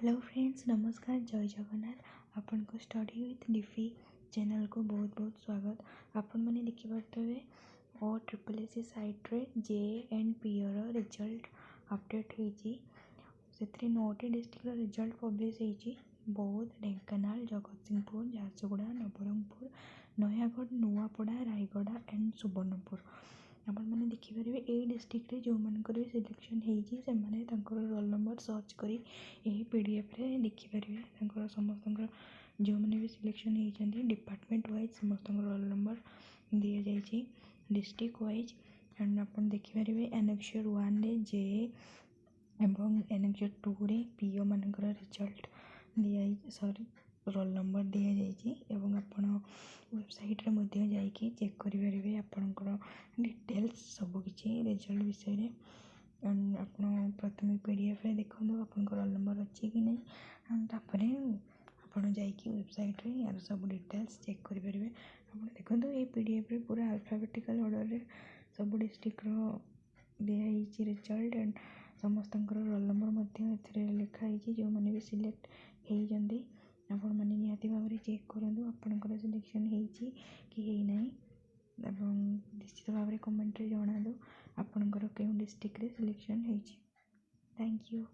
Hello friends, नमस्कार, जय जगन्नाथ। आपण को स्टडी विथ डीफी चैनल को बहुत बहुत स्वागत। आपण मैंने देखिपे ओ ट्रिपल एस साइट रे जे एंड पी रिजल्ट अपडेट होती से 9टी डिस्ट्रिक्ट रिजल्ट पब्लिश होती। बौद्ध, ढेंकानाल, जगतसिंहपुर, झारसुगुड़ा, नवरंगपुर, नयागढ़, नुआपड़ा, रायगढ़ एंड सुवर्णपुर। आपण मैंने देखिपारे ए डिस्ट्रिक्ट जो मानकर भी सिलेक्शन होती रोल नंबर सर्च करी पीडीएफ रे देखिपारे समस्त जो मैंने भी सिलेक्शन होती डिपार्टमेंट वाइज समस्त रोल नंबर दि जाइए डिस्ट्रिक्ट वाइज। एंड आप देखिपारे एनेक्सर 1 रे जे एवं एनेक्सर 2 रे पीओ मानकर रिजल्ट दि सॉरी रोल नंबर दि जाइए। एवं आपण वेबसाइट रे मध्य जाइए चेक करेंगे आपणकर डिटेल्स सबकि रिजल्ट विषय में। एंड आप प्रथम पीडीएफ रे देखो आप रोल नंबर अच्छी कि नहीं तापर आप वेबसाइट रे यार सब डिटेल्स चेक करेंगे। आप देखो ये पीडीएफ रे पूरा अल्फाबेटिकल ऑर्डर रे सब डिस्ट्रिक्ट दिखाई रिजल्ट एंड समस्त रोल नंबर लिखाई जो मैंने भी सिलेक्ट होती। आपण मैंने निहाती भाव चेक करूँ आपंकर सिलेक्शन होती कि ना। निश्चित भाव में कमेंट रे जणादु आपंकर क्यों डिस्ट्रिक्ट रे सिलेक्शन होती। Thank you.